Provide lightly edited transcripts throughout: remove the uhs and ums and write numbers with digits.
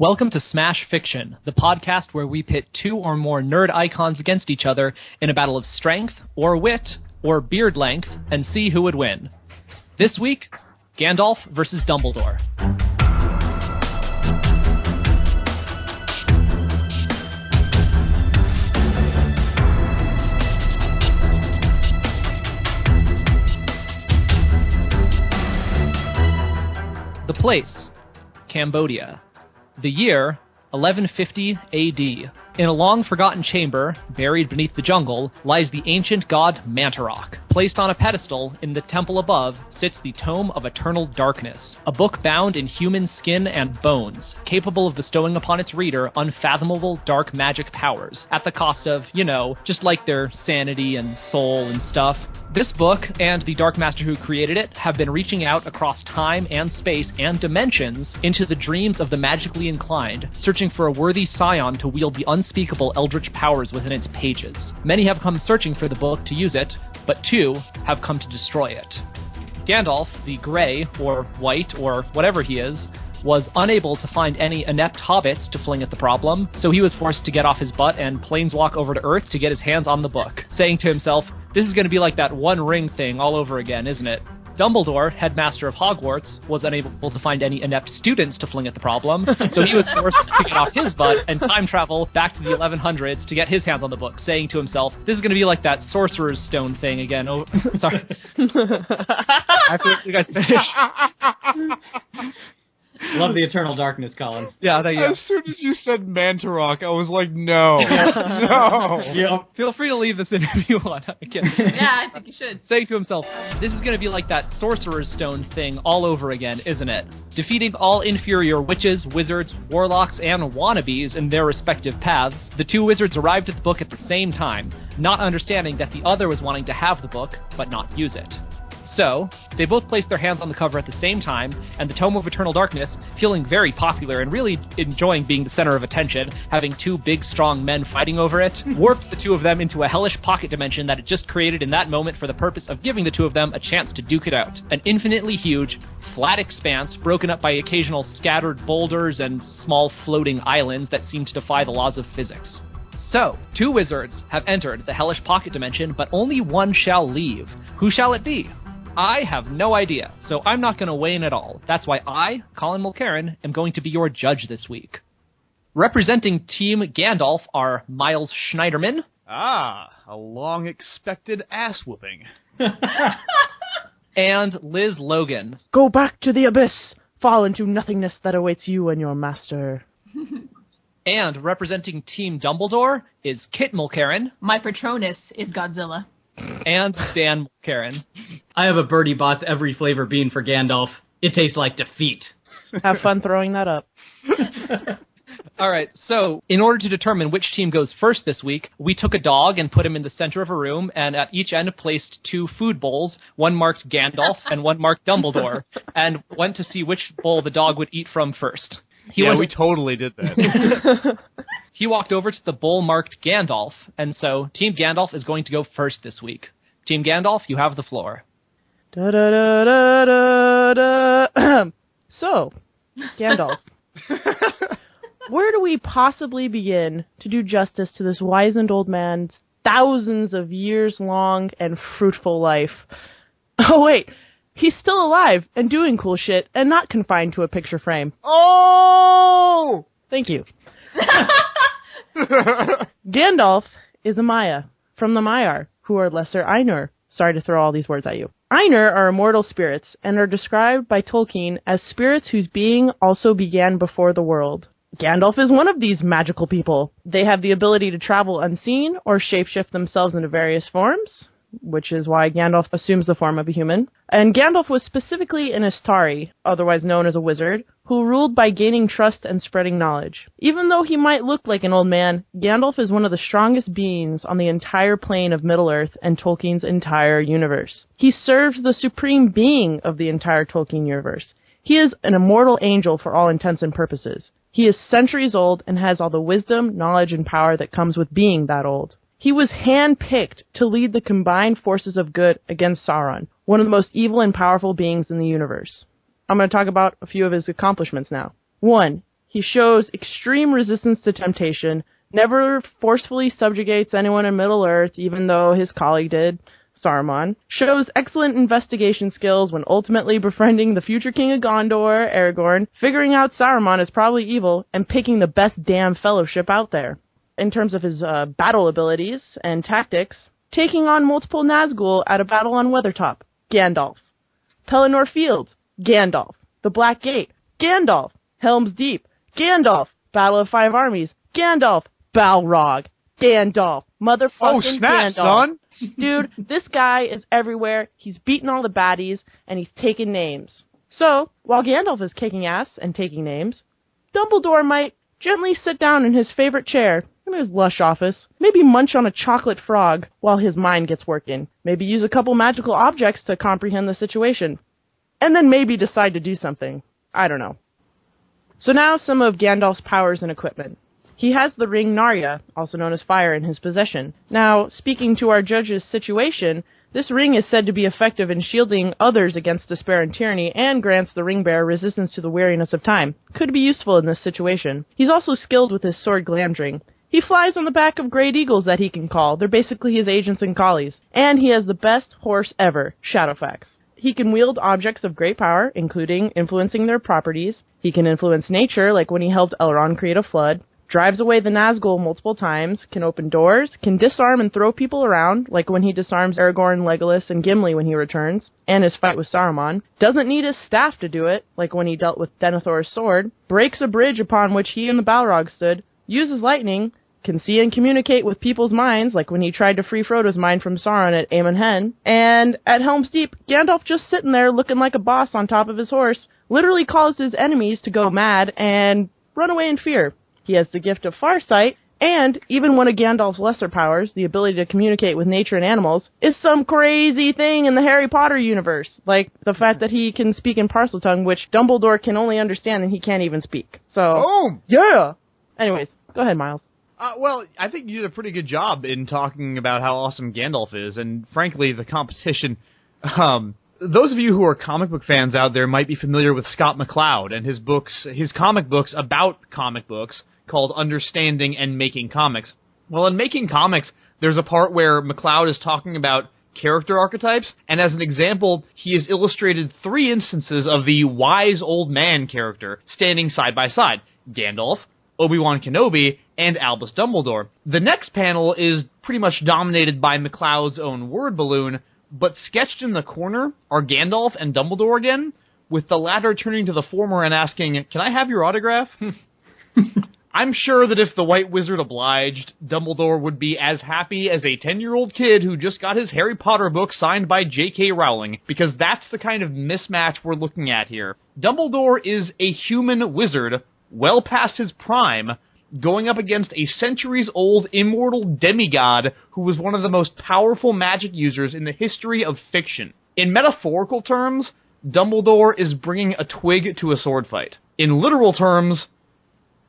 Welcome to Smash Fiction, the podcast where we pit two or more nerd icons against each other in a battle of strength, or wit, or beard length, and see who would win. This week, Gandalf versus Dumbledore. The place, Cambodia. The year, 1150 AD. In a long-forgotten chamber, buried beneath the jungle, lies the ancient god Mantarok. Placed on a pedestal in the temple above sits the Tome of Eternal Darkness, a book bound in human skin and bones, capable of bestowing upon its reader unfathomable dark magic powers, at the cost of, just like their sanity and soul and stuff. This book, and the Dark Master who created it, have been reaching out across time and space and dimensions into the dreams of the magically inclined, searching for a worthy scion to wield the unspeakable eldritch powers within its pages. Many have come searching for the book to use it, but two have come to destroy it. Gandalf, the Grey, or White, or whatever he is, was unable to find any inept hobbits to fling at the problem, so he was forced to get off his butt and planeswalk over to Earth to get his hands on the book, saying to himself, "This is going to be like that One Ring thing all over again, isn't it?" Dumbledore, headmaster of Hogwarts, was unable to find any inept students to fling at the problem, so he was forced to get off his butt and time travel back to the 1100s to get his hands on the book, saying to himself, "This is going to be like that Sorcerer's Stone thing again." Oh, sorry. After you guys finish. Love the Eternal Darkness, Colin. Yeah, thank you. As soon as you said Mantarok, I was like, no. No. Yeah. Feel free to leave this in if you want. Yeah, I think you should. Saying to himself, "This is going to be like that Sorcerer's Stone thing all over again, isn't it?" Defeating all inferior witches, wizards, warlocks, and wannabes in their respective paths, the two wizards arrived at the book at the same time, not understanding that the other was wanting to have the book, but not use it. So, they both placed their hands on the cover at the same time, and the Tome of Eternal Darkness, feeling very popular and really enjoying being the center of attention, having two big, strong men fighting over it, warped the two of them into a hellish pocket dimension that it just created in that moment for the purpose of giving the two of them a chance to duke it out. An infinitely huge, flat expanse broken up by occasional scattered boulders and small floating islands that seem to defy the laws of physics. So, two wizards have entered the hellish pocket dimension, but only one shall leave. Who shall it be? I have no idea, so I'm not going to weigh in at all. That's why I, Colin Mulcairn, am going to be your judge this week. Representing Team Gandalf are Miles Schneiderman. Ah, a long-expected ass-whooping. And Liz Logan. Go back to the abyss! Fall into nothingness that awaits you and your master. And representing Team Dumbledore is Kit Mulcairn. My Patronus is Godzilla. And Dan Mulcairn. I have a Birdie Bots every flavor bean for Gandalf. It tastes like defeat. Have fun throwing that up. All right, so in order to determine which team goes first this week, we took a dog and put him in the center of a room, and at each end placed two food bowls, one marked Gandalf and one marked Dumbledore, and went to see which bowl the dog would eat from first. We totally did that. He walked over to the bowl marked Gandalf, and so Team Gandalf is going to go first this week. Team Gandalf, you have the floor. Da da da da da da. So, Gandalf, where do we possibly begin to do justice to this wizened old man's thousands of years long and fruitful life? Oh wait, he's still alive and doing cool shit and not confined to a picture frame. Oh! Thank you. Gandalf is a Maya from the Maiar, who are lesser Ainur. Sorry to throw all these words at you. Ainur are immortal spirits and are described by Tolkien as spirits whose being also began before the world. Gandalf is one of these magical people. They have the ability to travel unseen or shapeshift themselves into various forms, which is why Gandalf assumes the form of a human. And Gandalf was specifically an Istari, otherwise known as a wizard, who ruled by gaining trust and spreading knowledge. Even though he might look like an old man, Gandalf is one of the strongest beings on the entire plane of Middle-earth and Tolkien's entire universe. He serves the supreme being of the entire Tolkien universe. He is an immortal angel for all intents and purposes. He is centuries old and has all the wisdom, knowledge, and power that comes with being that old. He was hand-picked to lead the combined forces of good against Sauron, one of the most evil and powerful beings in the universe. I'm going to talk about a few of his accomplishments now. 1. He shows extreme resistance to temptation, never forcefully subjugates anyone in Middle-earth, even though his colleague did, Saruman. Shows excellent investigation skills when ultimately befriending the future king of Gondor, Aragorn, figuring out Saruman is probably evil, and picking the best damn fellowship out there. In terms of his battle abilities and tactics, taking on multiple Nazgul at a battle on Weathertop, Gandalf. Pelennor Fields, Gandalf. The Black Gate, Gandalf. Helm's Deep, Gandalf. Battle of Five Armies, Gandalf. Balrog, Gandalf. Motherfucking Oh, snap, Gandalf. son! Dude, this guy is everywhere. He's beating all the baddies, and he's taking names. So, while Gandalf is kicking ass and taking names, Dumbledore might gently sit down in his favorite chair in his lush office, maybe munch on a chocolate frog while his mind gets working, maybe use a couple magical objects to comprehend the situation, and then maybe decide to do something. I don't know. So now some of Gandalf's powers and equipment. He has the ring Narya, also known as fire, in his possession. Now, speaking to our judge's situation, this ring is said to be effective in shielding others against despair and tyranny, and grants the ring bearer resistance to the weariness of time. Could be useful in this situation. He's also skilled with his sword Glamdring. He flies on the back of great eagles that he can call. They're basically his agents and collies. And he has the best horse ever, Shadowfax. He can wield objects of great power, including influencing their properties. He can influence nature, like when he helped Elrond create a flood. Drives away the Nazgul multiple times, can open doors, can disarm and throw people around, like when he disarms Aragorn, Legolas, and Gimli when he returns, and his fight with Saruman. Doesn't need his staff to do it, like when he dealt with Denethor's sword. Breaks a bridge upon which he and the Balrog stood. Uses lightning. Can see and communicate with people's minds, like when he tried to free Frodo's mind from Sauron at Amon Hen. And at Helm's Deep, Gandalf just sitting there looking like a boss on top of his horse, literally caused his enemies to go mad and run away in fear. He has the gift of farsight, and even one of Gandalf's lesser powers, the ability to communicate with nature and animals, is some crazy thing in the Harry Potter universe, like the fact that he can speak in Parseltongue, which Dumbledore can only understand and he can't even speak. So, Boom! Yeah! Anyways, go ahead, Miles. Well, I think you did a pretty good job in talking about how awesome Gandalf is, and frankly, the competition. Those of you who are comic book fans out there might be familiar with Scott McCloud and his comic books about comic books called Understanding and Making Comics. Well, in Making Comics, there's a part where McCloud is talking about character archetypes, and as an example, he has illustrated 3 instances of the wise old man character standing side by side: Gandalf, Obi-Wan Kenobi, and Albus Dumbledore. The next panel is pretty much dominated by McCloud's own word balloon, but sketched in the corner are Gandalf and Dumbledore again, with the latter turning to the former and asking, "Can I have your autograph?" I'm sure that if the White Wizard obliged, Dumbledore would be as happy as a 10-year-old kid who just got his Harry Potter book signed by J.K. Rowling, because that's the kind of mismatch we're looking at here. Dumbledore is a human wizard, well past his prime, going up against a centuries-old immortal demigod who was one of the most powerful magic users in the history of fiction. In metaphorical terms, Dumbledore is bringing a twig to a sword fight. In literal terms,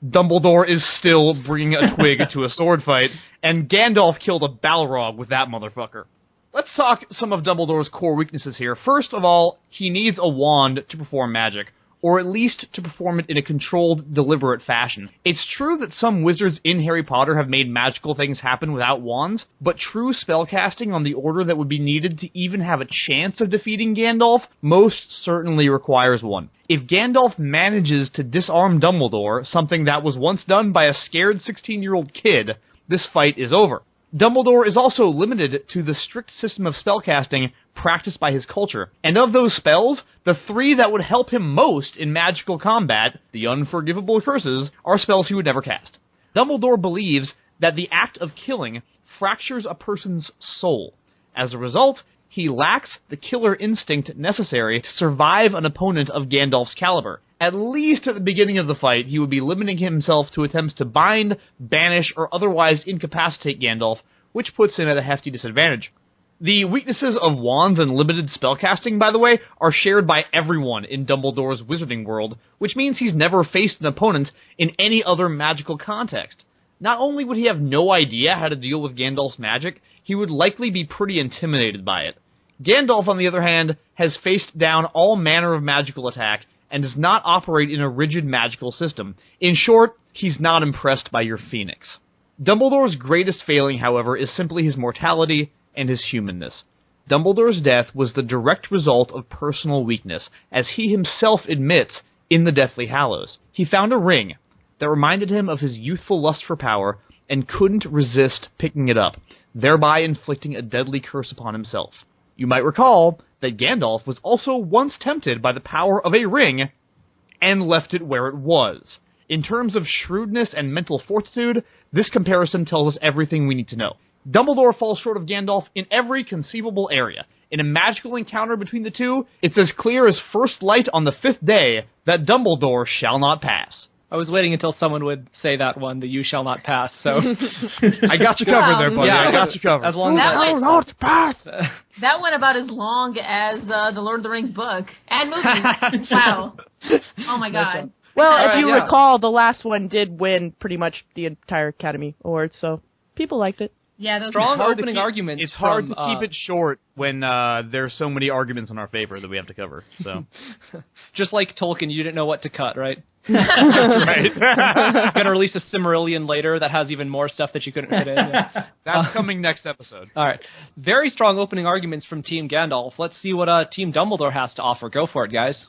Dumbledore is still bringing a twig to a sword fight, and Gandalf killed a Balrog with that motherfucker. Let's talk some of Dumbledore's core weaknesses here. First of all, he needs a wand to perform magic, or at least to perform it in a controlled, deliberate fashion. It's true that some wizards in Harry Potter have made magical things happen without wands, but true spellcasting on the order that would be needed to even have a chance of defeating Gandalf most certainly requires one. If Gandalf manages to disarm Dumbledore, something that was once done by a scared 16-year-old kid, this fight is over. Dumbledore is also limited to the strict system of spellcasting practiced by his culture. And of those spells, the 3 that would help him most in magical combat, the unforgivable curses, are spells he would never cast. Dumbledore believes that the act of killing fractures a person's soul. As a result, he lacks the killer instinct necessary to survive an opponent of Gandalf's caliber. At least at the beginning of the fight, he would be limiting himself to attempts to bind, banish, or otherwise incapacitate Gandalf, which puts him at a hefty disadvantage. The weaknesses of wands and limited spellcasting, by the way, are shared by everyone in Dumbledore's wizarding world, which means he's never faced an opponent in any other magical context. Not only would he have no idea how to deal with Gandalf's magic, he would likely be pretty intimidated by it. Gandalf, on the other hand, has faced down all manner of magical attack, and does not operate in a rigid magical system. In short, he's not impressed by your phoenix. Dumbledore's greatest failing, however, is simply his mortality and his humanness. Dumbledore's death was the direct result of personal weakness, as he himself admits in the Deathly Hallows. He found a ring that reminded him of his youthful lust for power and couldn't resist picking it up, thereby inflicting a deadly curse upon himself. You might recall that Gandalf was also once tempted by the power of a ring and left it where it was. In terms of shrewdness and mental fortitude, this comparison tells us everything we need to know. Dumbledore falls short of Gandalf in every conceivable area. In a magical encounter between the two, it's as clear as first light on the 5th day that Dumbledore shall not pass. I was waiting until someone would say that one, the you shall not pass, so... I got you covered there, buddy. Yeah, I got you covered. As long as That I- went- pass! That went about as long as the Lord of the Rings book and movie. Wow. Oh my god. Well, All if right, you yeah. recall, the last one did win pretty much the entire Academy Awards, so people liked it. Yeah, those Strong hard to opening keep- arguments. It's hard from, to keep it short when there's so many arguments in our favor that we have to cover. So Just like Tolkien, you didn't know what to cut, right? right. Gonna release a Silmarillion later that has even more stuff that you couldn't fit in. Yeah. That's coming next episode. All right. Very strong opening arguments from Team Gandalf. Let's see what Team Dumbledore has to offer. Go for it, guys.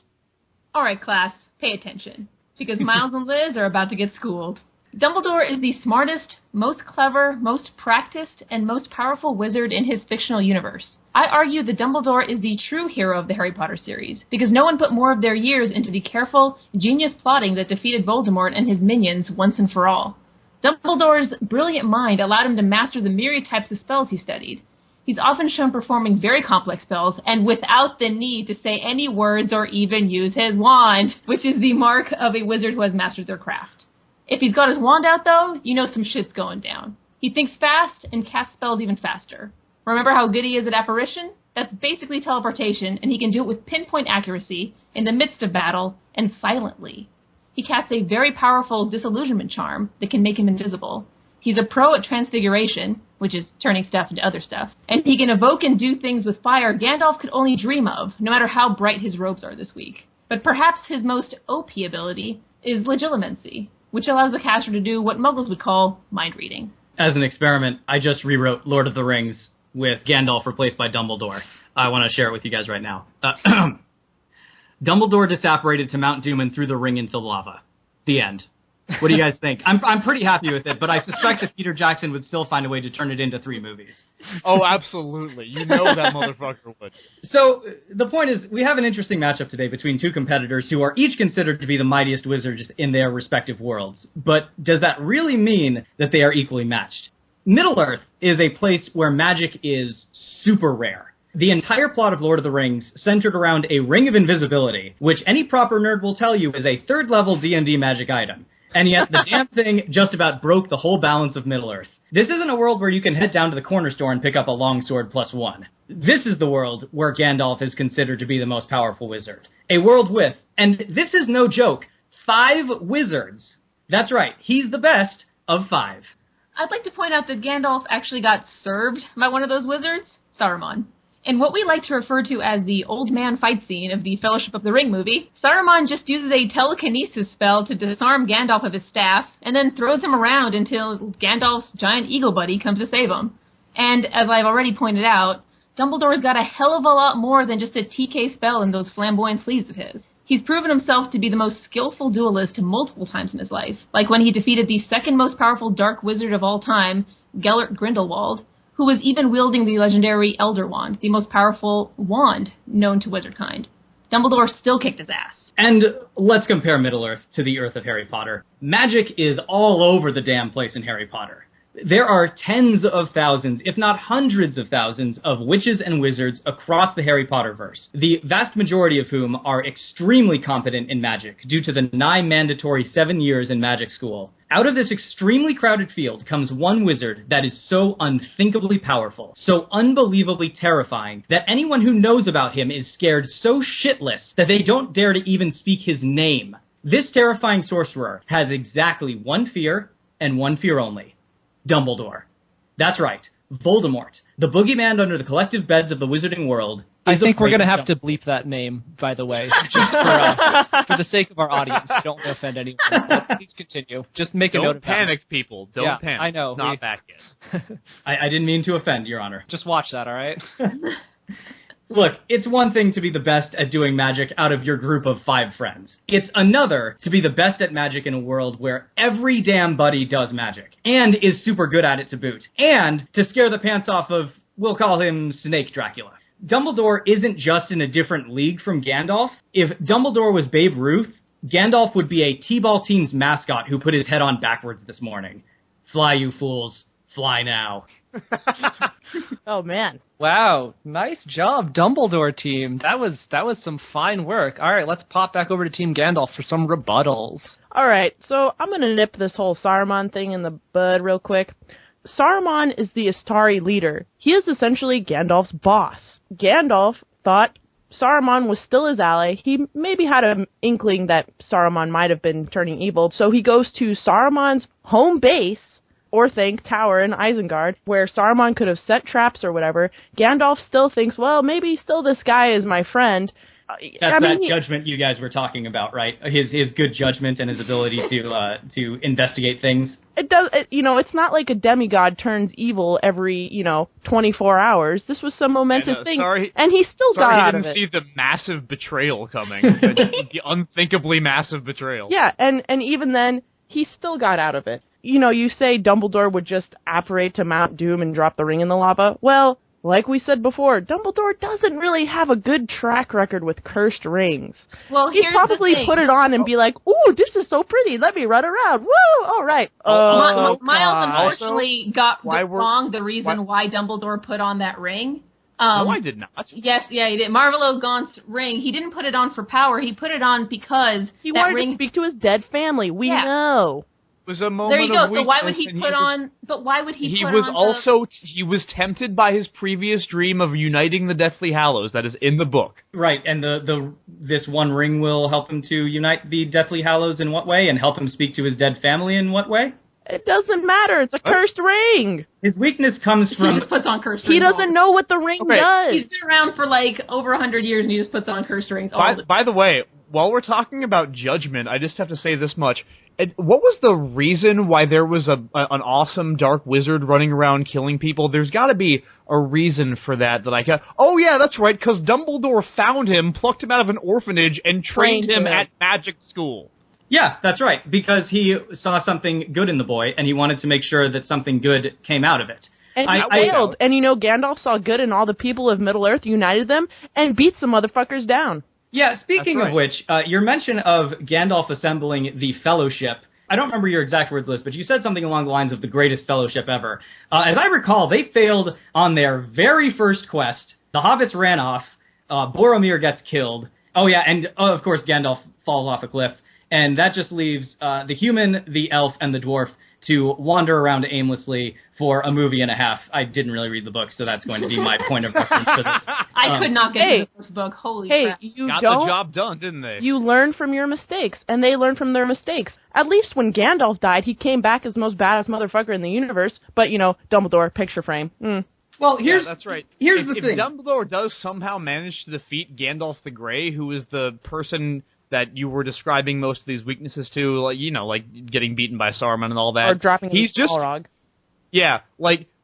All right, class, pay attention, because Miles and Liz are about to get schooled. Dumbledore is the smartest, most clever, most practiced, and most powerful wizard in his fictional universe. I argue that Dumbledore is the true hero of the Harry Potter series, because no one put more of their years into the careful, genius plotting that defeated Voldemort and his minions once and for all. Dumbledore's brilliant mind allowed him to master the myriad types of spells he studied. He's often shown performing very complex spells, and without the need to say any words or even use his wand, which is the mark of a wizard who has mastered their craft. If he's got his wand out, though, you know some shit's going down. He thinks fast and casts spells even faster. Remember how good he is at apparition? That's basically teleportation, and he can do it with pinpoint accuracy, in the midst of battle, and silently. He casts a very powerful disillusionment charm that can make him invisible. He's a pro at transfiguration, which is turning stuff into other stuff, and he can evoke and do things with fire Gandalf could only dream of, no matter how bright his robes are this week. But perhaps his most OP ability is legilimency, which allows the caster to do what muggles would call mind reading. As an experiment, I just rewrote Lord of the Rings with Gandalf replaced by Dumbledore. I want to share it with you guys right now. Dumbledore disapparated to Mount Doom and threw the ring into lava. The end. What do you guys think? I'm pretty happy with it, but I suspect that Peter Jackson would still find a way to turn it into 3 movies. Oh, absolutely. You know that motherfucker would. So, the point is, we have an interesting matchup today between two competitors who are each considered to be the mightiest wizards in their respective worlds. But does that really mean that they are equally matched? Middle-earth is a place where magic is super rare. The entire plot of Lord of the Rings centered around a ring of invisibility, which any proper nerd will tell you is a 3rd-level D&D magic item. And yet, the damn thing just about broke the whole balance of Middle-earth. This isn't a world where you can head down to the corner store and pick up a longsword +1. This is the world where Gandalf is considered to be the most powerful wizard. A world with, and this is no joke, 5 wizards. That's right, he's the best of 5. I'd like to point out that Gandalf actually got served by one of those wizards, Saruman. In what we like to refer to as the old man fight scene of the Fellowship of the Ring movie, Saruman just uses a telekinesis spell to disarm Gandalf of his staff, and then throws him around until Gandalf's giant eagle buddy comes to save him. And, as I've already pointed out, Dumbledore's got a hell of a lot more than just a TK spell in those flamboyant sleeves of his. He's proven himself to be the most skillful duelist multiple times in his life, like when he defeated the 2nd most powerful dark wizard of all time, Gellert Grindelwald, who was even wielding the legendary Elder Wand, the most powerful wand known to wizardkind. Dumbledore still kicked his ass. And let's compare Middle-earth to the Earth of Harry Potter. Magic is all over the damn place in Harry Potter. There are tens of thousands, if not hundreds of thousands, of witches and wizards across the Harry Potter-verse, the vast majority of whom are extremely competent in magic due to the nigh-mandatory 7 years in magic school. Out of this extremely crowded field comes one wizard that is so unthinkably powerful, so unbelievably terrifying, that anyone who knows about him is scared so shitless that they don't dare to even speak his name. This terrifying sorcerer has exactly one fear, and one fear only. Dumbledore. That's right. Voldemort, the boogeyman under the collective beds of the wizarding world. I think we're going to have to bleep that name, by the way, just for the sake of our audience. Don't want to offend anyone. But please continue. Just make a note of that. Don't panic, people. Don't panic. I know. It's not back yet. I didn't mean to offend, Your Honor. Just watch that, all right? Look, it's one thing to be the best at doing magic out of your group of 5 friends. It's another to be the best at magic in a world where every damn buddy does magic, and is super good at it to boot, and to scare the pants off of, we'll call him Snake Dracula. Dumbledore isn't just in a different league from Gandalf. If Dumbledore was Babe Ruth, Gandalf would be a T-ball team's mascot who put his head on backwards this morning. Fly, you fools. Fly now. Oh, man. Wow, nice job, Dumbledore team. That was some fine work. All right, let's pop back over to Team Gandalf for some rebuttals. All right, so I'm going to nip this whole Saruman thing in the bud real quick. Saruman is the Astari leader. He is essentially Gandalf's boss. Gandalf thought Saruman was still his ally. He maybe had an inkling that Saruman might have been turning evil, so he goes to Saruman's home base, Orthanc Tower in Isengard, where Saruman could have set traps or whatever. Gandalf still thinks, well, maybe still this guy is my friend. That's that judgment you guys were talking about, right? His good judgment and his ability to investigate things. It does, it's not like a demigod turns evil every, 24 hours. This was some momentous thing, and he still got out of it. Sorry he didn't see the massive betrayal coming, the unthinkably massive betrayal. Yeah, and even then, he still got out of it. You say Dumbledore would just apparate to Mount Doom and drop the ring in the lava. Well, like we said before, Dumbledore doesn't really have a good track record with cursed rings. Well, he'd probably put it on and be like, ooh, this is so pretty, let me run around. Woo, all right. Miles unfortunately got wrong the reason why Dumbledore put on that ring. No, I did not. Yes, yeah, he did. Marvolo Gaunt's ring, he didn't put it on for power, he put it on because he wanted to speak to his dead family. We know. Was a moment there you go. of So why would he put on? But why would he? He was tempted by his previous dream of uniting the Deathly Hallows. That is in the book. Right, and this one ring will help him to unite the Deathly Hallows in what way, and help him speak to his dead family in what way? It doesn't matter. It's a cursed ring. His weakness comes from... He just puts on cursed rings. He doesn't know what the ring does. He's been around for over 100 years, and he just puts on cursed rings. By the way, while we're talking about judgment, I just have to say this much. What was the reason why there was an awesome dark wizard running around killing people? There's got to be a reason for that I got. Oh, yeah, that's right, because Dumbledore found him, plucked him out of an orphanage, and trained him at magic school. Yeah, that's right, because he saw something good in the boy, and he wanted to make sure that something good came out of it. And he failed. And Gandalf saw good in all the people of Middle-earth, united them, and beat some motherfuckers down. Yeah, speaking of which, your mention of Gandalf assembling the Fellowship, I don't remember your exact words, Liz, but you said something along the lines of the greatest fellowship ever. As I recall, they failed on their very first quest. The hobbits ran off. Boromir gets killed. Oh, yeah, and of course Gandalf falls off a cliff. And that just leaves the human, the elf, and the dwarf to wander around aimlessly for a movie and a half. I didn't really read the book, so that's going to be my point of reference for this. I could not get into the first book. Holy crap. You got the job done, didn't they? You learn from your mistakes, and they learn from their mistakes. At least when Gandalf died, he came back as the most badass motherfucker in the universe. But, Dumbledore, picture frame. Well, that's right. Here's the thing. If Dumbledore does somehow manage to defeat Gandalf the Grey, who is the person that you were describing most of these weaknesses to, like getting beaten by Saruman and all that. Or dropping his Balrog. Yeah,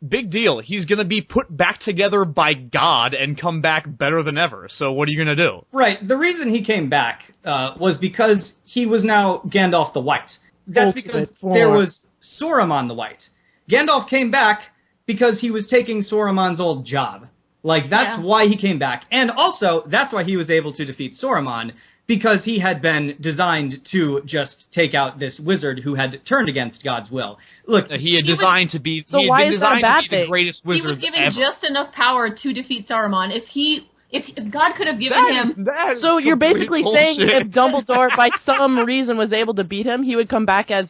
big deal. He's going to be put back together by God and come back better than ever. So what are you going to do? Right. The reason he came back was because he was now Gandalf the White. That's because there was Saruman the White. Gandalf came back because he was taking Saruman's old job. That's why he came back. And also, that's why he was able to defeat Saruman, because he had been designed to just take out this wizard who had turned against God's will. Look, he had designed to be the greatest wizard ever. He was given ever. just enough power to defeat Saruman. If God could have given him... So you're basically saying if Dumbledore, by some reason, was able to beat him, he would come back as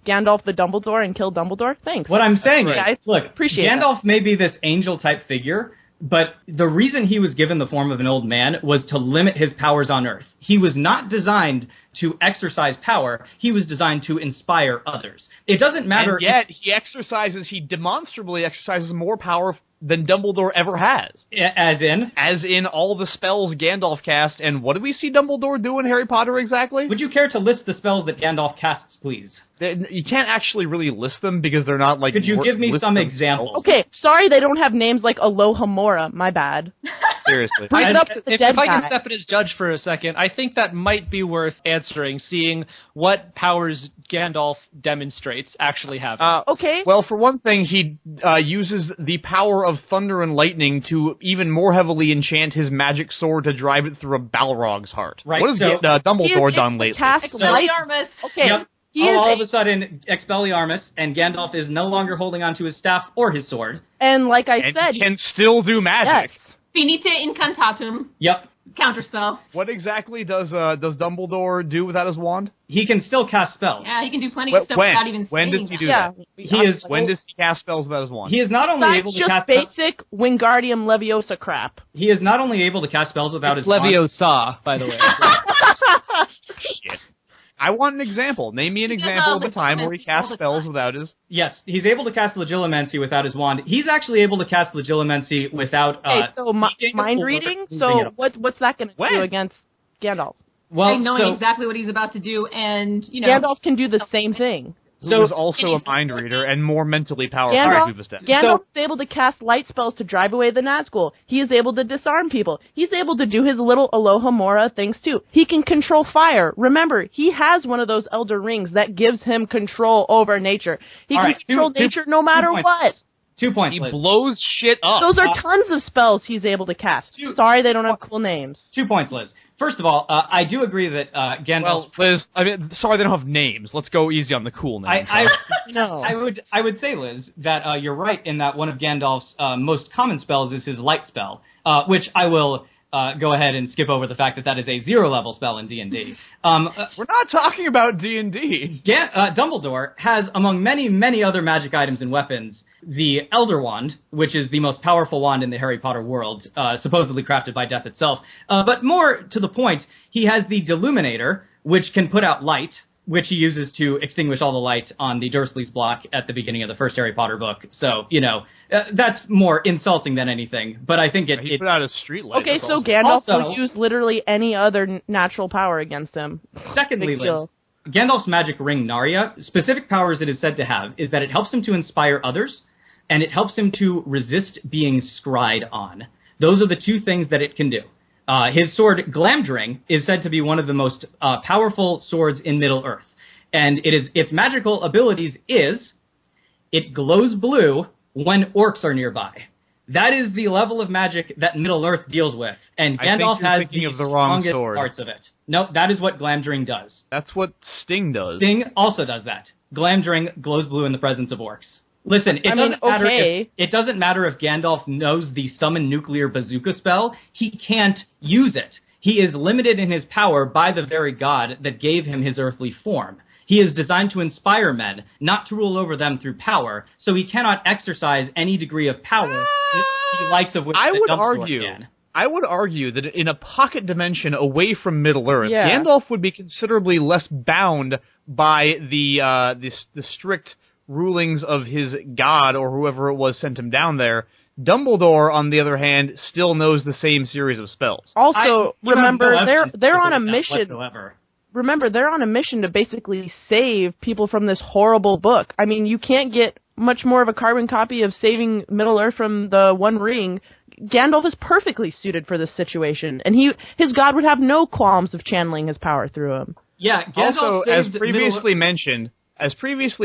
Gandalf the Dumbledore and kill Dumbledore? Thanks. What I'm saying is, look, Appreciate Gandalf may be this angel-type figure, But the reason he was given the form of an old man was to limit his powers on Earth. He was not designed to exercise power. He was designed to inspire others. It doesn't matter. And yet, he demonstrably exercises more power than Dumbledore ever has. As in? As in all the spells Gandalf cast, and what do we see Dumbledore do in Harry Potter exactly? Would you care to list the spells that Gandalf casts, please? You can't actually really list them because they're not like... Could you give me some examples? Okay, sorry they don't have names like Alohomora, my bad. Seriously. Bring up the dead if I guy. can step in as judge for a second, I think that might be worth answering, seeing what powers Gandalf demonstrates actually have. Okay. Well, for one thing, he uses the power of thunder and lightning to even more heavily enchant his magic sword to drive it through a Balrog's heart. Right, What has so Dumbledore done lately? Expelliarmus. Okay. Yep. He is All of a sudden, Expelliarmus, and Gandalf is no longer holding onto his staff or his sword. and like I And said, can still do magic. yes. Finite incantatum. Yep. Counterspell. What exactly does Dumbledore do without his wand? He can still cast spells. Yeah, he can do plenty of stuff When? without even When saying does he that. do Yeah. that? When does he cast spells without his wand? He is not only That's able to just cast basic Wingardium Leviosa crap. he is not only able to cast spells without it's his wand. Leviosa, by the way. Shit. I want an example. Name me an Because, example of a legilimency time where he all cast the spells time. without his... Yes, he's able to cast Legilimency without his wand. He's actually able to cast Legilimency without Okay, so speaking mind or reading. using So it. what's that going to When? do against Gandalf? Well, knowing so, exactly what he's about to do, and Gandalf can do the same thing. Who is also a mind reader and more mentally powerful Gandalf, as we've established. Gandalf is able to cast light spells to drive away the Nazgul. He is able to disarm people. He's able to do his little Alohomora things too. He can control fire. Remember, he has one of those Elder Rings that gives him control over nature. He All can right, control nature no matter points. what. 2 points. He Liz. blows shit up. Those are tons of spells he's able to cast. Sorry they don't have cool names. 2 points, Liz. First of all, I do agree that Gandalf. Well, Liz, I mean, sorry they don't have names. Let's go easy on the cool names. No. I would say, Liz, that you're right in that one of Gandalf's most common spells is his light spell, which I will go ahead and skip over the fact that is a 0-level spell in D&D. We're not talking about D&D. Dumbledore has, among many, many other magic items and weapons, the Elder Wand, which is the most powerful wand in the Harry Potter world, supposedly crafted by death itself. But more to the point, he has the Deluminator, which can put out light, which he uses to extinguish all the light on the Dursleys' block at the beginning of the first Harry Potter book. So, that's more insulting than anything. But I think He put out a street light. Okay, that's so awesome. Gandalf Also- will use literally any other natural power against him. Secondly, Big Liz, deal. Gandalf's magic ring, Narya, specific powers it is said to have is that it helps him to inspire others, and it helps him to resist being scryed on. Those are the two things that it can do. His sword, Glamdring, is said to be one of the most powerful swords in Middle-earth. And its magical abilities is it glows blue when orcs are nearby. That is the level of magic that Middle-earth deals with, and I think Gandalf you're has thinking the of the wrong strongest sword. parts of it. No, that is what Glamdring does. That's what Sting does. Sting also does that. Glamdring glows blue in the presence of orcs. Listen, it doesn't matter if Gandalf knows the summon nuclear bazooka spell. He can't use it. He is limited in his power by the very god that gave him his earthly form. He is designed to inspire men, not to rule over them through power, so he cannot exercise any degree of power the likes of which Dumbledore can. I would argue that in a pocket dimension away from Middle-earth, Yeah. Gandalf would be considerably less bound by the strict rulings of his god or whoever it was sent him down there. Dumbledore, on the other hand, still knows the same series of spells. Also, remember they're on a mission. Whatsoever. Remember, they're on a mission to basically save people from this horrible book. I mean, you can't get much more of a carbon copy of saving Middle-earth from the One Ring. Gandalf is perfectly suited for this situation, and his god would have no qualms of channeling his power through him. Yeah, Gandalf Also, as saved previously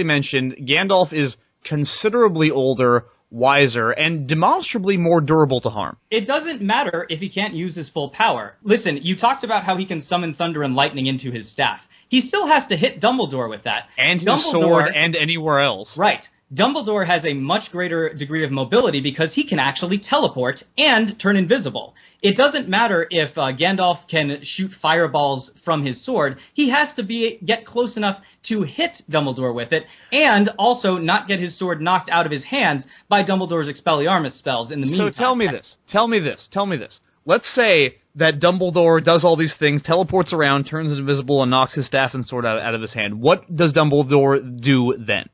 mentioned, Gandalf is considerably older, wiser, and demonstrably more durable to harm. It doesn't matter if he can't use his full power. Listen, you talked about how he can summon thunder and lightning into his staff. He still has to hit Dumbledore with that. And his sword and anywhere else. Right. Dumbledore has a much greater degree of mobility because he can actually teleport and turn invisible. It doesn't matter if Gandalf can shoot fireballs from his sword. He has to get close enough to hit Dumbledore with it, and also not get his sword knocked out of his hands by Dumbledore's Expelliarmus spells in the meantime. So tell me this. Let's say that Dumbledore does all these things, teleports around, turns invisible, and knocks his staff and sword out of his hand. What does Dumbledore do then?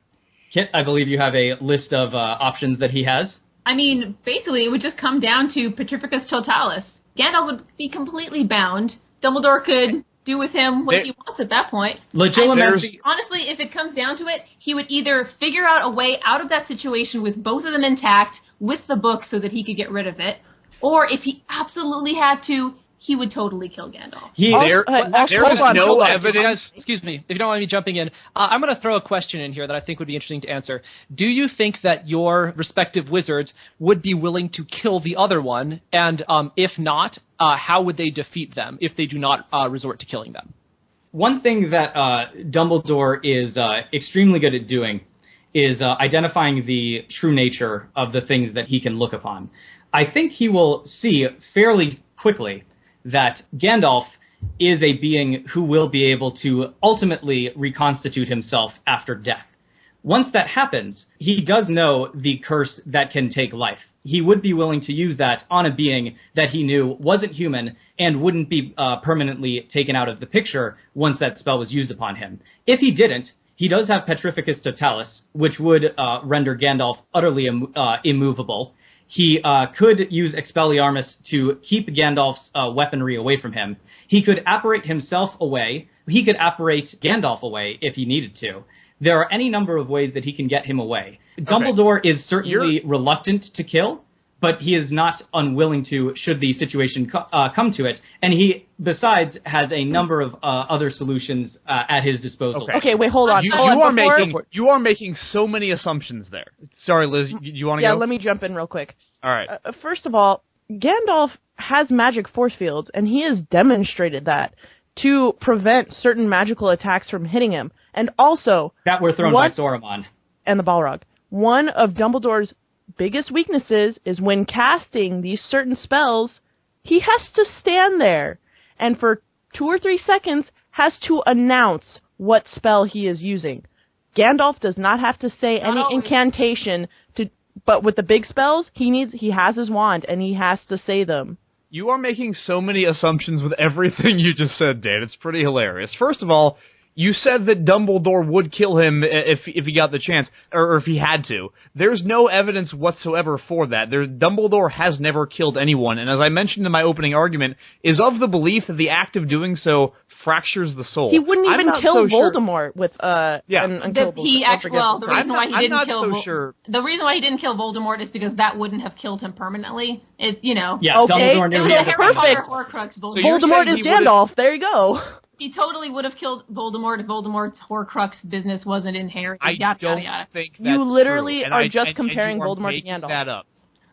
Kit, I believe you have a list of options that he has. I mean, basically, it would just come down to Petrificus Totalis. Gandalf would be completely bound. Dumbledore could do with him what he wants at that point. Legilimency. Honestly, if it comes down to it, he would either figure out a way out of that situation with both of them intact, with the book so that he could get rid of it, or if he absolutely had to, he would totally kill Gandalf. There is no evidence. Excuse me, if you don't mind me jumping in, I'm going to throw a question in here that I think would be interesting to answer. Do you think that your respective wizards would be willing to kill the other one? And if not, how would they defeat them if they do not resort to killing them? One thing that Dumbledore is extremely good at doing is identifying the true nature of the things that he can look upon. I think he will see fairly quickly that Gandalf is a being who will be able to ultimately reconstitute himself after death. Once that happens, he does know the curse that can take life. He would be willing to use that on a being that he knew wasn't human and wouldn't be permanently taken out of the picture once that spell was used upon him. If he didn't, he does have Petrificus Totalis, which would render Gandalf utterly immovable. He could use Expelliarmus to keep Gandalf's weaponry away from him. He could apparate himself away. He could apparate Gandalf away if he needed to. There are any number of ways that he can get him away. Okay. Dumbledore is certainly reluctant to kill, but he is not unwilling to should the situation come to it. And he, besides, has a number of other solutions at his disposal. Okay, wait, hold on. You are making so many assumptions there. Sorry, Liz, you want to go? Yeah, let me jump in real quick. All right. First of all, Gandalf has magic force fields, and he has demonstrated that to prevent certain magical attacks from hitting him. And also... that were thrown by Saruman. And the Balrog. One of Dumbledore's biggest weaknesses is when casting these certain spells, he has to stand there and for 2 or 3 seconds has to announce what spell he is using. Gandalf does not have to say any incantation but with the big spells, he has his wand and he has to say them. You are making so many assumptions with everything you just said, Dan. It's pretty hilarious. First of all, you said that Dumbledore would kill him if he got the chance, or if he had to. There's no evidence whatsoever for that. Dumbledore has never killed anyone, and as I mentioned in my opening argument, is of the belief that the act of doing so fractures the soul. He wouldn't even kill Voldemort with the reason why he didn't kill Voldemort is because that wouldn't have killed him permanently. Dumbledore knew he had the perfect. Voldemort is Gandalf. There you go. He totally would have killed Voldemort if Voldemort's Horcrux business wasn't inherited. I don't think that's you literally true. are just comparing Voldemort to Gandalf. That up.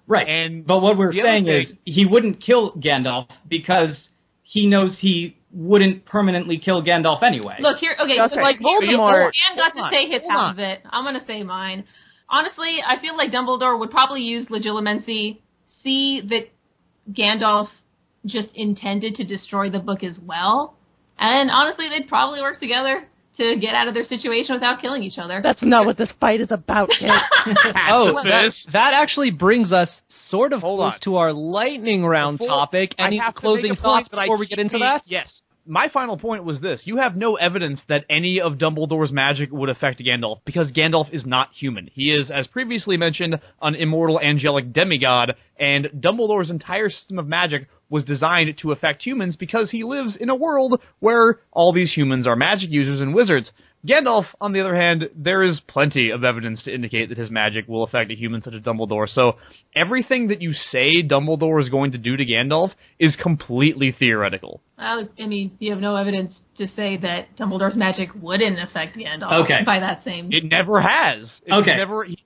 Right. But what we're saying is he wouldn't kill Gandalf because he knows he wouldn't permanently kill Gandalf anyway. Look here, like Voldemort. Dan got to say his half of it. I'm going to say mine. Honestly, I feel like Dumbledore would probably use Legilimency, see that Gandalf just intended to destroy the book as well. And honestly, they'd probably work together to get out of their situation without killing each other. That's not what this fight is about, kid. That actually brings us sort of close to our lightning round topic. Any closing thoughts before we get into that? Yes. My final point was this. You have no evidence that any of Dumbledore's magic would affect Gandalf, because Gandalf is not human. He is, as previously mentioned, an immortal angelic demigod, and Dumbledore's entire system of magic was designed to affect humans because he lives in a world where all these humans are magic users and wizards. Gandalf, on the other hand, there is plenty of evidence to indicate that his magic will affect a human such as Dumbledore, so everything that you say Dumbledore is going to do to Gandalf is completely theoretical. Well, I mean, you have no evidence to say that Dumbledore's magic wouldn't affect Gandalf by that same... It never has.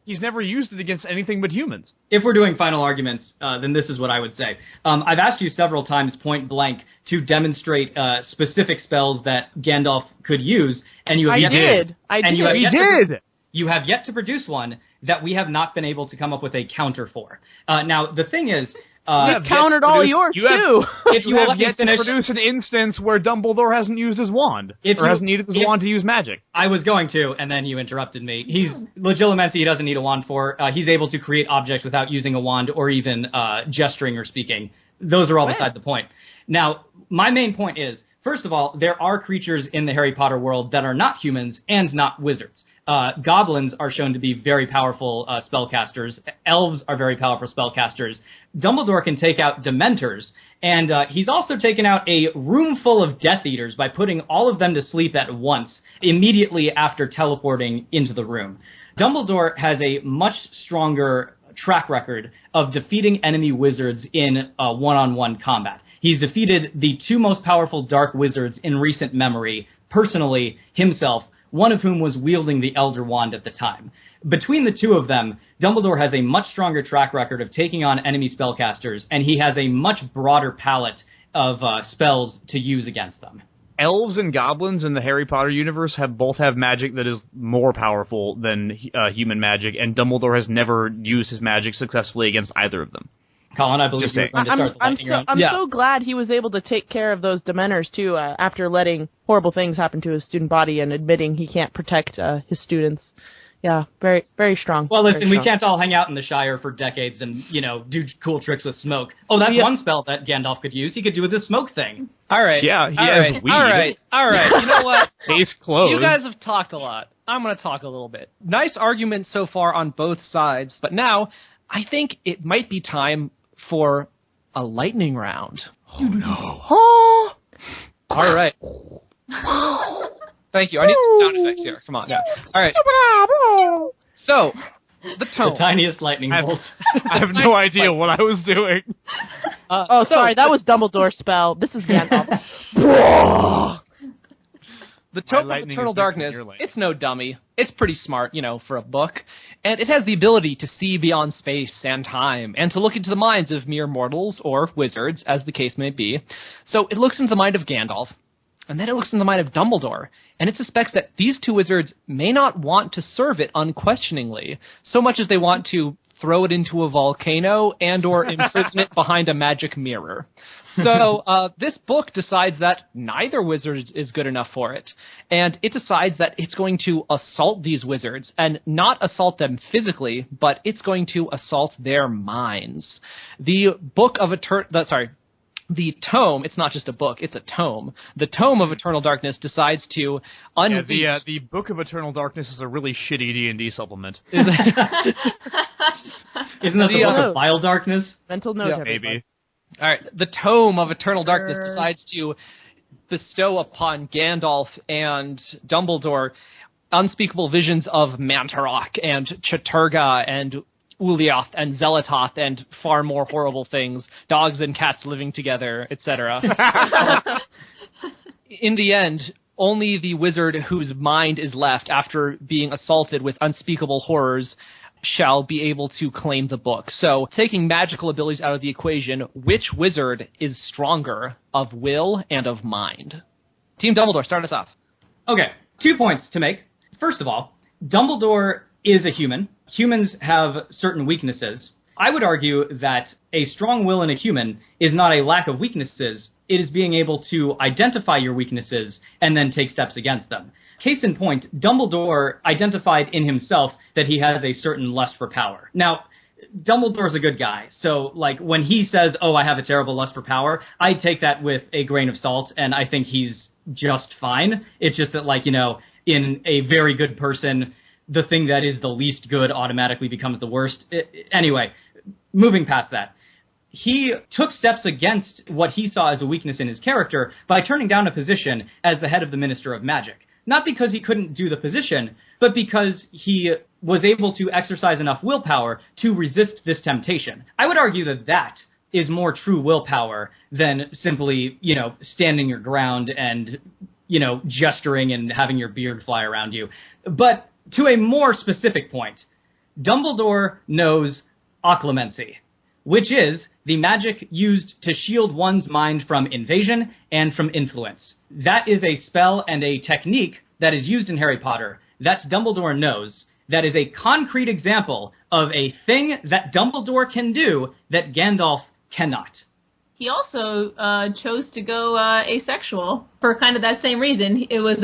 He's never used it against anything but humans. If we're doing final arguments, then this is what I would say. I've asked you several times point blank to demonstrate specific spells that Gandalf could use, and you have You have yet to produce one. that we have not been able to come up with a counter for. Now, the thing is... We've countered all yours, too. If you have yet to produce an instance where Dumbledore hasn't used his wand, hasn't needed his wand to use magic. I was going to, and then you interrupted me. He's Legilimency he doesn't need a wand for. He's able to create objects without using a wand or even gesturing or speaking. Those are all beside the point. Now, my main point is, first of all, there are creatures in the Harry Potter world that are not humans and not wizards. Goblins are shown to be very powerful spellcasters. Elves are very powerful spellcasters. Dumbledore can take out Dementors, and he's also taken out a room full of Death Eaters by putting all of them to sleep at once, immediately after teleporting into the room. Dumbledore has a much stronger track record of defeating enemy wizards in one-on-one combat. He's defeated the two most powerful dark wizards in recent memory, personally, himself, one of whom was wielding the Elder Wand at the time. Between the two of them, Dumbledore has a much stronger track record of taking on enemy spellcasters, and he has a much broader palette of spells to use against them. Elves and goblins in the Harry Potter universe both have magic that is more powerful than human magic, and Dumbledore has never used his magic successfully against either of them. Colin, I believe you're going to start the lightning round. I'm so glad he was able to take care of those Dementors, too, after letting horrible things happen to his student body and admitting he can't protect his students. Yeah, very, very strong. Well, listen, we can't all hang out in the Shire for decades and, do cool tricks with smoke. Oh, that's one spell that Gandalf could use. He could do this smoke thing. All right. Yeah, he has weed. All right. You know what? Case closed. You guys have talked a lot. I'm going to talk a little bit. Nice argument so far on both sides, but now I think it might be time for a lightning round. Oh, no. All right. Thank you. I need some sound effects here. Come on. Yeah. All right. So, the tome. The tiniest lightning bolt. I have no idea what I was doing. Sorry, that was Dumbledore's spell. This is Gandalf. The Tome of Eternal Darkness, it's no dummy. It's pretty smart, for a book. And it has the ability to see beyond space and time, and to look into the minds of mere mortals, or wizards, as the case may be. So it looks into the mind of Gandalf, and then it looks into the mind of Dumbledore, and it suspects that these two wizards may not want to serve it unquestioningly, so much as they want to throw it into a volcano and or imprison it behind a magic mirror. So this book decides that neither wizard is good enough for it, and it decides that it's going to assault these wizards, and not assault them physically, but it's going to assault their minds. The tome, it's not just a book, it's a tome. The Tome of Eternal Darkness decides to unleash... the Book of Eternal Darkness is a really shitty D&D supplement. Isn't that the Book of Vile Darkness? Mental note, everybody. Maybe. All right, the Tome of Eternal Darkness decides to bestow upon Gandalf and Dumbledore unspeakable visions of Mantarok and Chaturga and Ulyaoth and Zelatoth and far more horrible things, dogs and cats living together, etc. In the end, only the wizard whose mind is left after being assaulted with unspeakable horrors shall be able to claim the book. So, taking magical abilities out of the equation, which wizard is stronger of will and of mind? Team Dumbledore, start us off. Okay, 2 points to make. First of all, Dumbledore is a human. Humans have certain weaknesses. I would argue that a strong will in a human is not a lack of weaknesses. It is being able to identify your weaknesses and then take steps against them. Case in point, Dumbledore identified in himself that he has a certain lust for power. Now, Dumbledore's a good guy, so, when he says, oh, I have a terrible lust for power, I take that with a grain of salt, and I think he's just fine. It's just that, in a very good person, the thing that is the least good automatically becomes the worst. Anyway, moving past that. He took steps against what he saw as a weakness in his character by turning down a position as the head of the Minister of Magic. Not because he couldn't do the position, but because he was able to exercise enough willpower to resist this temptation. I would argue that that is more true willpower than simply, standing your ground and, gesturing and having your beard fly around you. But to a more specific point, Dumbledore knows occlumency, which is the magic used to shield one's mind from invasion and from influence. That is a spell and a technique that is used in Harry Potter that Dumbledore knows, that is a concrete example of a thing that Dumbledore can do that Gandalf cannot. He also chose to go asexual for kind of that same reason. It was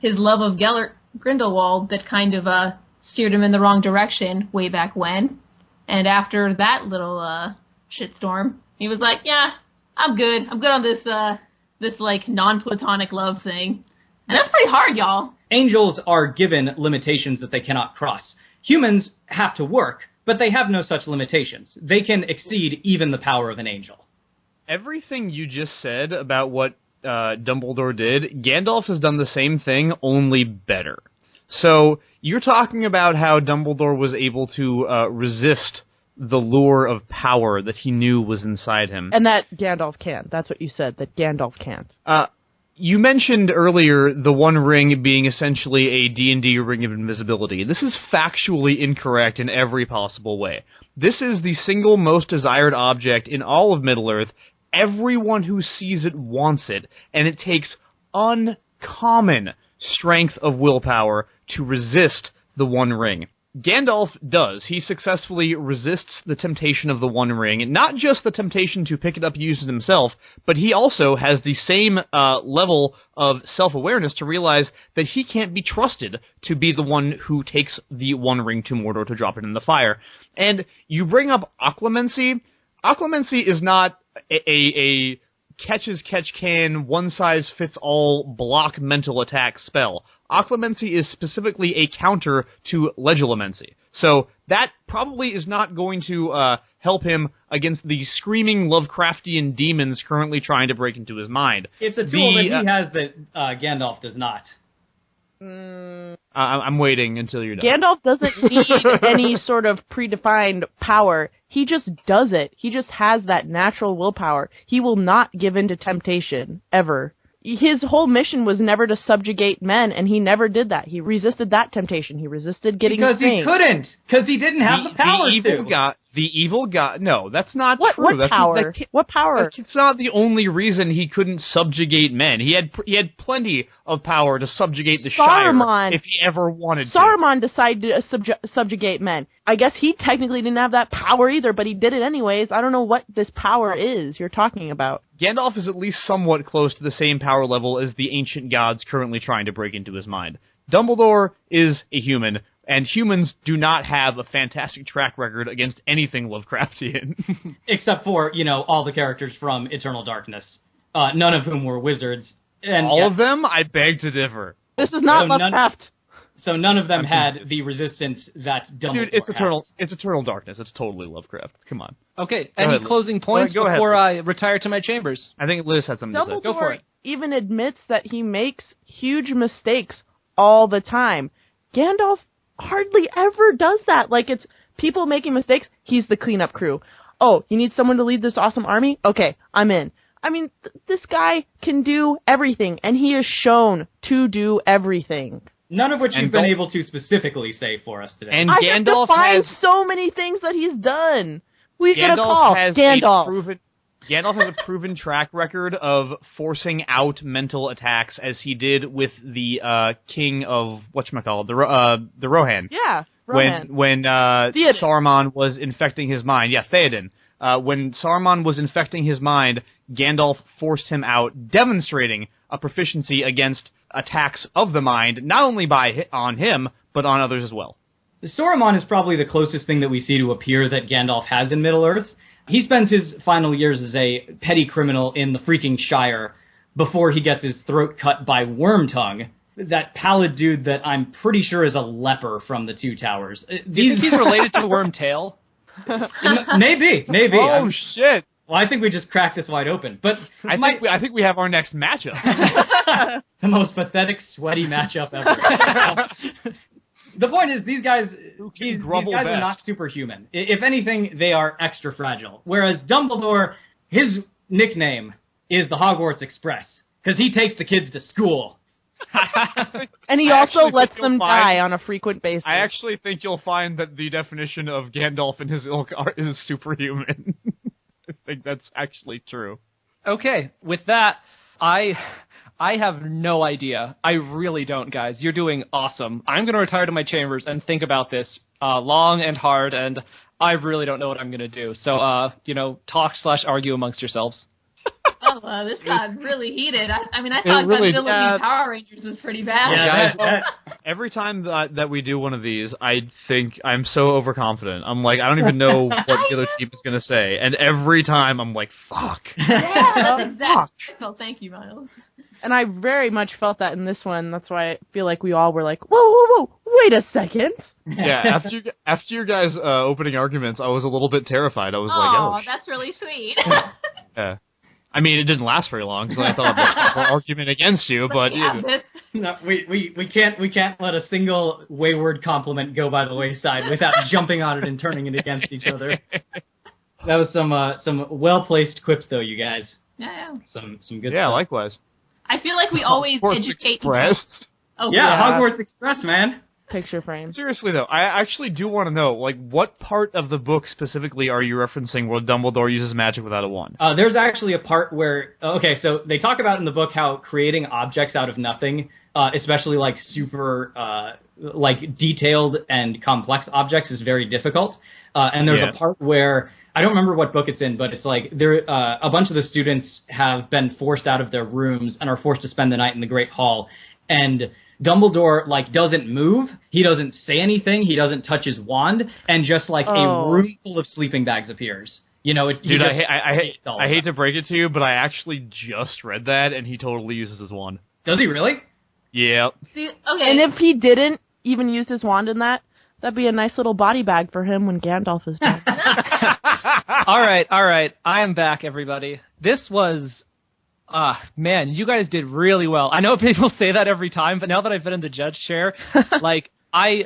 his love of Gellert Grindelwald that kind of steered him in the wrong direction way back when. And after that little shitstorm, he was like, yeah, I'm good. I'm good on this like non-platonic love thing. And that's pretty hard, y'all. Angels are given limitations that they cannot cross. Humans have to work, but they have no such limitations. They can exceed even the power of an angel. Everything you just said about what Dumbledore did, Gandalf has done the same thing, only better. So, you're talking about how Dumbledore was able to resist the lure of power that he knew was inside him. And that Gandalf can. That's what you said, that Gandalf can't. You mentioned earlier the One Ring being essentially a D&D ring of invisibility. This is factually incorrect in every possible way. This is the single most desired object in all of Middle-earth. Everyone who sees it wants it, and it takes uncommon strength of willpower to resist the One Ring. Gandalf does. He successfully resists the temptation of the One Ring, not just the temptation to pick it up and use it himself, but he also has the same level of self-awareness to realize that he can't be trusted to be the one who takes the One Ring to Mordor to drop it in the fire. And you bring up occlumency. Occlumency is not a catch-as-catch-can, one-size-fits-all block mental attack spell. Occlumency is specifically a counter to legilomancy. So that probably is not going to help him against the screaming Lovecraftian demons currently trying to break into his mind. It's a tool that he has that Gandalf does not. I'm waiting until you're done. Gandalf doesn't need any sort of predefined power. He just does it. He just has that natural willpower. He will not give in to temptation, ever. His whole mission was never to subjugate men, and he never did that. He resisted that temptation. He resisted getting because sting. He couldn't. Because he didn't have the power The evil god. No, that's not true. What power? What power? It's not the only reason he couldn't subjugate men. He had plenty of power to subjugate the Shire if he ever wanted to. Saruman decided to subjugate men. I guess he technically didn't have that power either, but he did it anyways. I don't know what this power is you're talking about. Gandalf is at least somewhat close to the same power level as the ancient gods currently trying to break into his mind. Dumbledore is a human, and humans do not have a fantastic track record against anything Lovecraftian. Except for, all the characters from Eternal Darkness. None of whom were wizards. And all of them? I beg to differ. This is not Lovecraft. So none of them had the resistance that Dumbledore Dude, it's Eternal Darkness. It's totally Lovecraft. Come on. Okay, any closing points before I retire to my chambers? I think Liz has something to say. Go for it. Even admits that he makes huge mistakes all the time. Gandalf hardly ever does that. Like, it's people making mistakes, he's the cleanup crew. Oh, you need someone to lead this awesome army? Okay, I'm in. I mean, this guy can do everything, and he is shown to do everything. None of which you've been able to specifically say for us today. And I Gandalf have to find has so many things that he's done. We get a Gandalf call. has Gandalf. Gandalf has a proven track record of forcing out mental attacks, as he did with the king of the Rohan. Yeah, Rohan. When Saruman was infecting his mind. Yeah, Theoden. When Saruman was infecting his mind, Gandalf forced him out, demonstrating a proficiency against attacks of the mind, not only on him, but on others as well. Saruman is probably the closest thing that we see to a peer that Gandalf has in Middle-earth. He spends his final years as a petty criminal in the freaking Shire before he gets his throat cut by Wormtongue, that pallid dude that I'm pretty sure is a leper from the Two Towers. Do you think he's related to Wormtail? Maybe. Oh, shit. Well, I think we just cracked this wide open. But I think we have our next matchup. The most pathetic, sweaty matchup ever. The point is, these guys are not superhuman. If anything, they are extra fragile. Whereas Dumbledore, his nickname is the Hogwarts Express, because he takes the kids to school. And he also lets them die on a frequent basis. I actually think you'll find that the definition of Gandalf and his ilk is superhuman. I think that's actually true. Okay, with that, I I have no idea. I really don't, guys. You're doing awesome. I'm going to retire to my chambers and think about this long and hard, and I really don't know what I'm going to do. So, talk/argue amongst yourselves. Oh, this got really heated. I thought Godzilla v Power Rangers was pretty bad. Yeah, guys, every time that we do one of these, I think I'm so overconfident. I'm like, I don't even know what the other team is going to say. And every time I'm like, fuck. Yeah, that's exactly how I felt. Thank you, Miles. And I very much felt that in this one. That's why I feel like we all were like, whoa, wait a second. Yeah, after your guys' opening arguments, I was a little bit terrified. I was like, oh, that's really sweet. Yeah. I mean, it didn't last very long, so I thought I'd make an argument against you, but... No, we can't let a single wayward compliment go by the wayside without jumping on it and turning it against each other. That was some well-placed quips, though, you guys. Yeah. Some good Yeah, stuff. likewise. I feel like we always educate... Express. Oh, yeah, Hogwarts Express, man. Picture frame. Seriously, though, I actually do want to know, what part of the book specifically are you referencing where Dumbledore uses magic without a wand? There's actually a part where... Okay, so they talk about in the book how creating objects out of nothing, especially, super, detailed and complex objects is very difficult. And there's a part where... I don't remember what book it's in, but it's a bunch of the students have been forced out of their rooms and are forced to spend the night in the Great Hall. And Dumbledore, doesn't move. He doesn't say anything. He doesn't touch his wand. And just, a room full of sleeping bags appears. Dude, I hate to break it to you, but I actually just read that, and he totally uses his wand. Does he really? Yeah. Okay. And if he didn't even use his wand in that, that'd be a nice little body bag for him when Gandalf is done. All right. I am back, everybody. This was... man, you guys did really well. I know people say that every time, but now that I've been in the judge chair, I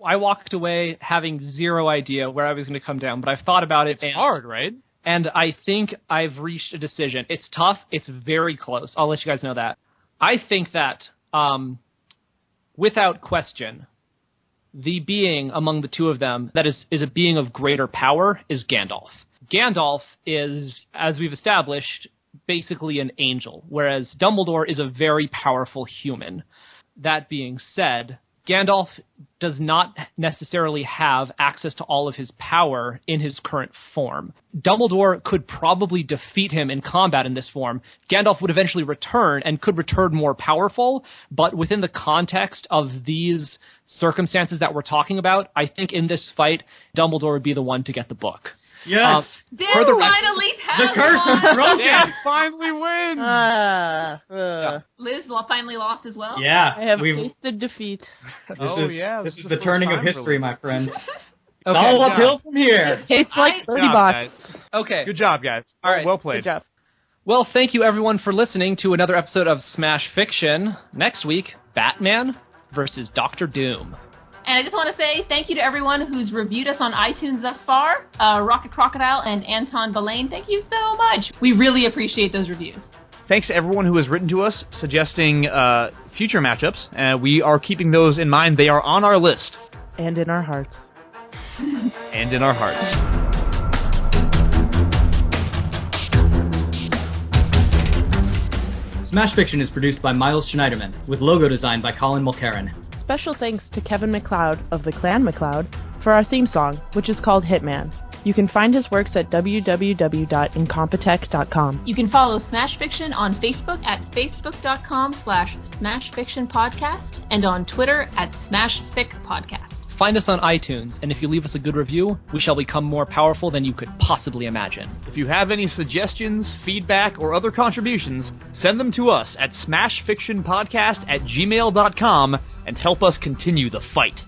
walked away having zero idea where I was going to come down, but I've thought about it. It's hard, right? And I think I've reached a decision. It's tough. It's very close. I'll let you guys know that. I think that, without question, the being among the two of them that is a being of greater power is Gandalf. Gandalf is, as we've established, basically an angel, whereas Dumbledore is a very powerful human. That being said, Gandalf does not necessarily have access to all of his power in his current form. Dumbledore could probably defeat him in combat in this form. Gandalf would eventually return and could return more powerful, but within the context of these circumstances that we're talking about, I think in this fight, Dumbledore would be the one to get the book. Yes. The curse is broken. Yeah, finally win. Liz finally lost as well. Yeah. I have tasted defeat. This is the turning of history, my friend. Okay. All uphill from here. It tastes like 30 bucks. Okay. Good job, guys. All right. Well played. Good job. Well, thank you everyone for listening to another episode of Smash Fiction. Next week, Batman versus Dr. Doom. And I just want to say thank you to everyone who's reviewed us on iTunes thus far. Rocket Crocodile and Anton Belaine, thank you so much. We really appreciate those reviews. Thanks to everyone who has written to us suggesting future matchups. We are keeping those in mind. They are on our list. And in our hearts. And in our hearts. Smash Fiction is produced by Miles Schneiderman, with logo design by Colin Mulcairn. Special thanks to Kevin MacLeod of the Clan MacLeod for our theme song, which is called Hitman. You can find his works at www.incompetech.com. You can follow Smash Fiction on Facebook at facebook.com/SmashFictionPodcast and on Twitter at SmashFicPodcast. Find us on iTunes, and if you leave us a good review, we shall become more powerful than you could possibly imagine. If you have any suggestions, feedback, or other contributions, send them to us at smashfictionpodcast@gmail.com and help us continue the fight.